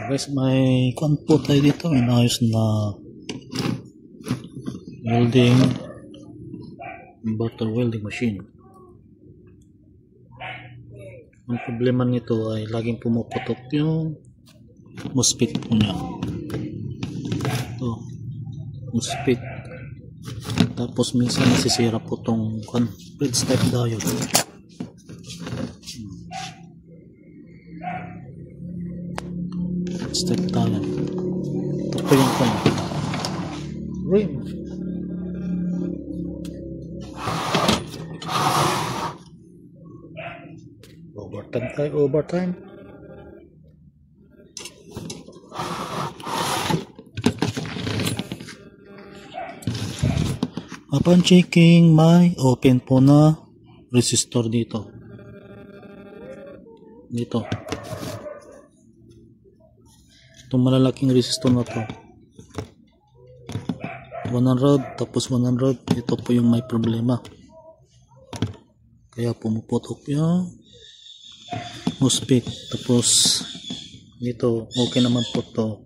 Guys, may kuan po tayo dito, inayos na welding butter welding machine. Ang problema nito ay laging pumuputok yung MOSFET po niya. Ito, MOSFET. Tapos minsan nasisira po tong bridge type diode. Step tayo. Ito po yung rim. Overtime. Upon checking, may open po na resistor dito. Itong malalaking resistor na to 100, tapos 100. Ito po yung may problema, kaya pumuputok yung MOSFET. Tapos dito okay naman po to,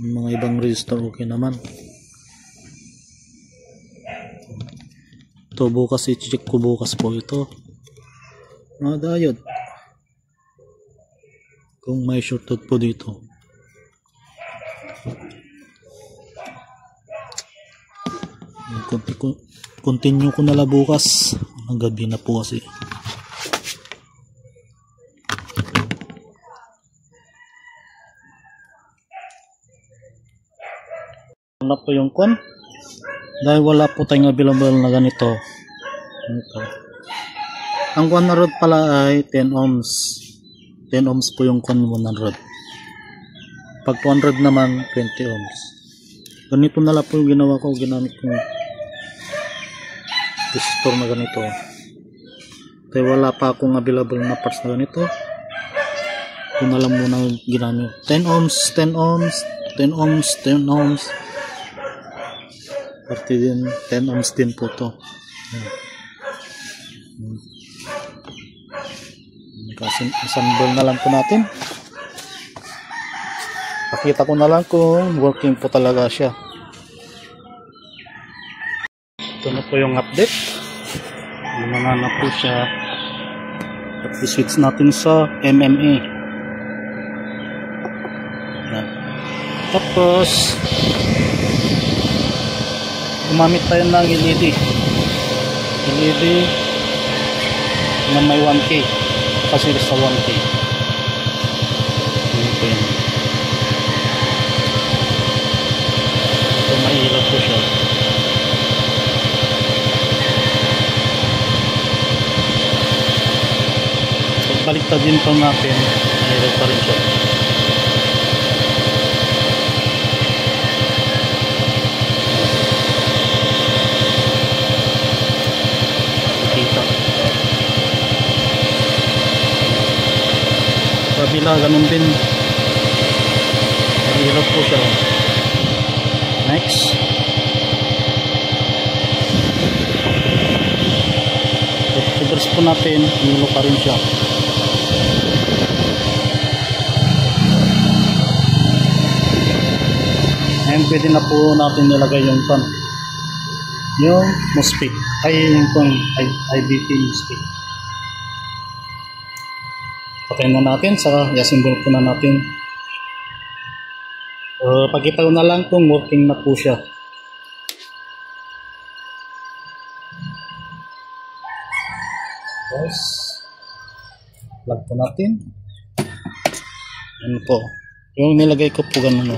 yung mga ibang resistor okay naman. Ito bukas, i-check ko bukas po ito mga diode kung may shorted po dito. Continue ko na lang bukas, ang gabi na po kasi. Wala po yung kon dahil wala po tayong available na ganito. Ang 100 pala ay 10 ohms. 10 ohms po yung kon 100. Pag 200 naman 20 ohms. Ganito na lang po yung ginawa ko, ginamit ko resistor na ganito. Kaya wala pa akong available na parts na ganito. Ito na lang muna ginamit. 10 ohms, 10 ohms, 10 ohms, 10 ohms. Parte din 10 ohms din po to. Kasi assemble na lang po natin. Pakita ko na lang kung working po talaga siya. Ito na po yung update. Lumana na po siya. At i-switch natin sa MMA. Yan. Tapos gumamit tayo ng LED na may 1K kasi sa 1K. Ito may ilaw po siya. Baliktad din pa natin, may ilaw pa rin siya. Kabila ganun din, mahirap po siya. Next, reverse po natin, hilo pa rin siya. Ngayon pwede na po natin nilagay yung MOSFET ay yung IBT MOSFET. Patayin na natin, saka i-assemble po na natin. Pagkita ko na lang kung working na po siya. Yes. Plug po natin. Ano po, yung nilagay ko po ganun.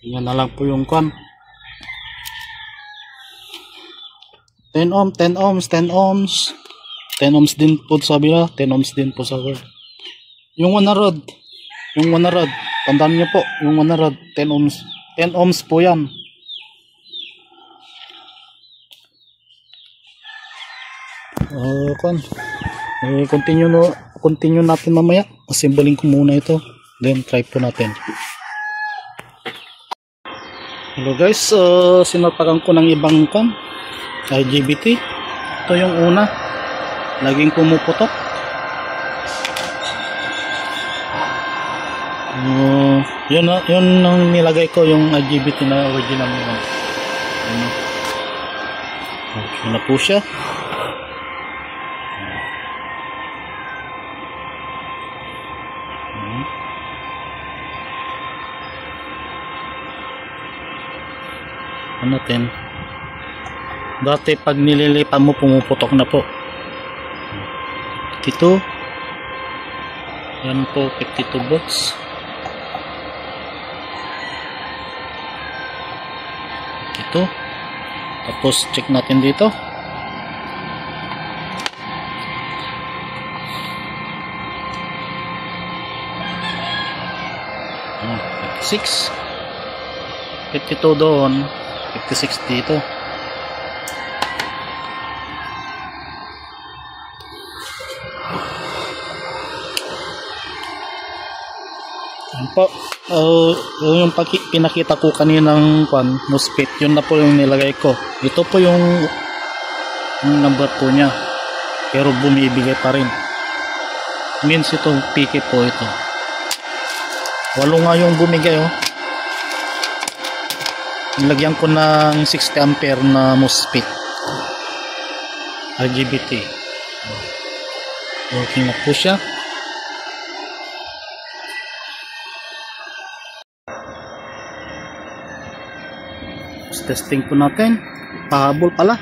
Yan na lang po yung 10 ohms, 10 ohms, 10 ohms. 10 ohms din po sa kabila, 10 ohms din po sa kabila. Yung 100, tandaan niyo po, yung 100, 10 ohms. 10 ohms po yan. Continue natin mamaya. Assembling ko muna ito, then try po natin. Hello guys, sinatakan ko ng ibang IGBT. Ito yung una, laging pumuputok. Yun ang nilagay ko, yung IGBT na original nila. Okay na po siya. Natin. Dati pag nililipan mo pumuputok na po. 52. Yan po 52 volts. Ito. Tapos check natin dito. Oh, 56. 52 doon. 56 dito. Yan po. Yung pinakita ko kaninang MOSFET, yun na po yung nilagay ko. Ito po yung number po niya. Pero bumibigay pa rin. Means itong PK po ito. 8 nga yung bumigay oh. Nilagyan ko ng 60 ampere na MOSFET IGBT. Working na po siya. Testing po natin. Pahabol pala.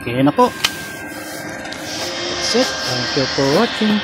Okay na po. That's it. Thank you for watching.